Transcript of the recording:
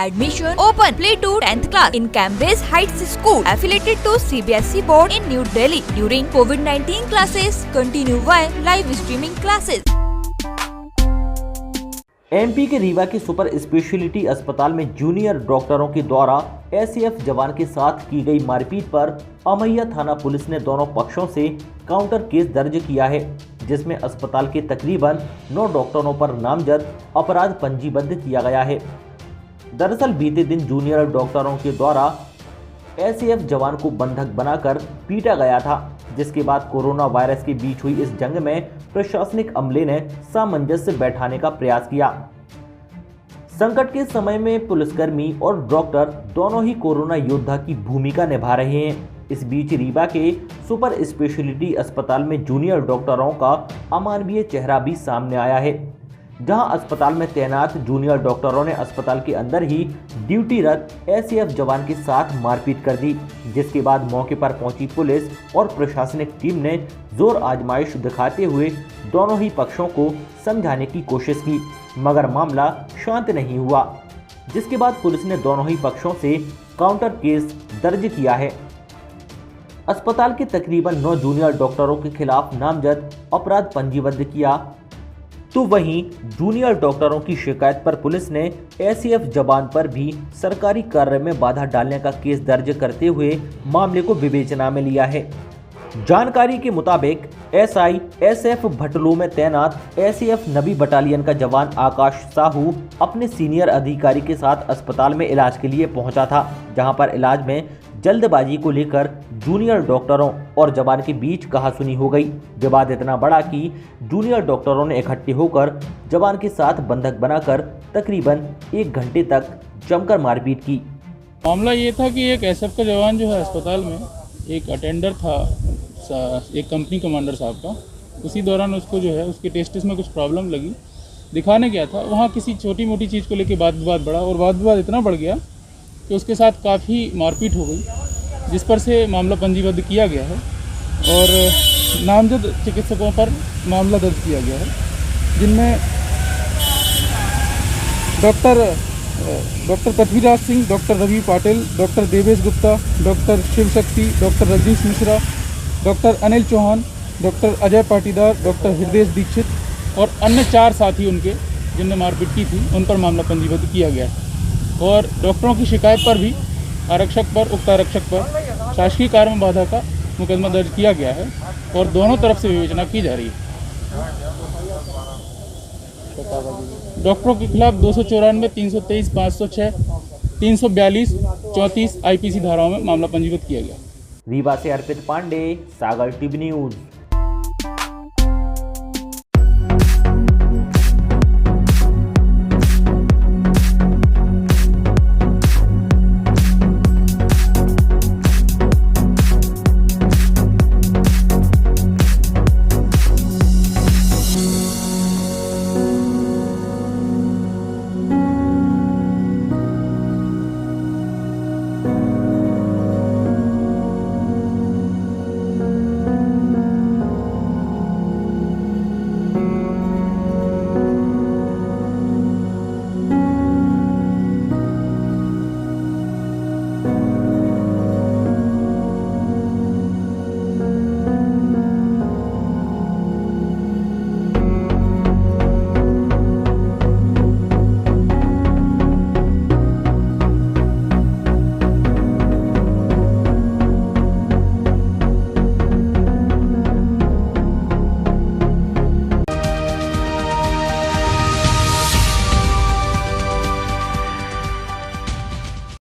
Admission open. Play to 10th class in Cambridge Heights School affiliated to CBSE board in New Delhi. During COVID-19 classes continue via live streaming classes. MP के रीवा के super speciality अस्पताल में junior डॉक्टरों के द्वारा ACF जवान के साथ की गई मारपीट पर अमैया थाना पुलिस ने दोनों पक्षों से काउंटर केस दर्ज किया है, जिसमें अस्पताल के तकरीबन 9 डॉक्टरों पर नामजद अपराध पंजीबद्ध किया गया है। दरअसल बीते दिन जूनियर डॉक्टरों के द्वारा एसीएफ जवान को बंधक बनाकर पीटा गया था, जिसके बाद कोरोना वायरस के बीच हुई इस जंग में प्रशासनिक अमले ने सामंजस्य बैठाने का प्रयास किया। संकट के समय में पुलिसकर्मी और डॉक्टर दोनों ही कोरोना योद्धा की भूमिका निभा रहे हैं। इस बीच रीवा के सुपर स्पेशलिटी अस्पताल में जूनियर डॉक्टरों का अमानवीय चेहरा भी सामने आया है, जहां अस्पताल में तैनात जूनियर डॉक्टरों ने अस्पताल के अंदर ही ड्यूटीरत एसीएफ जवान के साथ मारपीट कर दी, जिसके बाद मौके पर पहुंची पुलिस और प्रशासनिक टीम ने जोर आजमाइश दिखाते हुए दोनों ही पक्षों को समझाने की कोशिश की, मगर मामला शांत नहीं हुआ, जिसके बाद पुलिस ने दोनों ही पक्षों से काउंटर केस दर्ज किया है। अस्पताल के तकरीबन 9 जूनियर डॉक्टरों के खिलाफ नामजद अपराध पंजीबद्ध किया, तो वहीं जूनियर डॉक्टरों की शिकायत पर पुलिस ने एसीएफ जवान पर भी सरकारी कार्य में बाधा डालने का केस दर्ज करते हुए मामले को विवेचना में लिया है। जानकारी के मुताबिक एसआई एसएफ भटलू में तैनात एसीएफ नबी बटालियन का जवान आकाश साहू अपने सीनियर अधिकारी के साथ अस्पताल में इलाज के लिए पहुंचा था, जहां पर इलाज में जल्दबाजी को लेकर जूनियर डॉक्टरों और जवान के बीच कहासुनी हो गई। विवाद इतना बड़ा कि जूनियर डॉक्टरों ने इकट्ठे होकर जवान के साथ बंधक बनाकर तकरीबन 1 घंटे तक जमकर मारपीट की। मामला ये था कि एक एसएफ का जवान जो है अस्पताल में एक अटेंडर था, एक कंपनी कमांडर साहब का, उसी दौरान उसको जो है उसके टेस्टिस में कुछ प्रॉब्लम लगी, दिखाने गया था। वहाँ किसी छोटी मोटी चीज़ को लेकर वाद विवाद बढ़ा और वाद विवाद इतना बढ़ गया कि उसके साथ काफ़ी मारपीट हो गई, जिस पर से मामला पंजीबद्ध किया गया है और नामजद चिकित्सकों पर मामला दर्ज किया गया है, जिनमें doctor Prithviraj Singh, doctor Ravi Patil, doctor Devesh Gupta, doctor Shiv Shakti, doctor Rajnish Mishra, doctor Anil Chauhan, doctor Ajay Patidar, doctor Hriday Dixit और अन्य 4 साथी उनके जिनने मारपीट की थी, उन पर मामला पंजीबद्ध किया गया है। और डॉक्टरों की शिकायत पर भी उक्त आरक्षक पर शासकीय कार्य में बाधा का मुकदमा दर्ज किया गया है और दोनों तरफ से विवेचना की जा रही है। डॉक्टरों के खिलाफ 294, 323, 506, 342, 34 आईपीसी धाराओं में मामला पंजीबद्ध किया गया। रीवा से अर्पित पांडे, सागर टीवी न्यूज।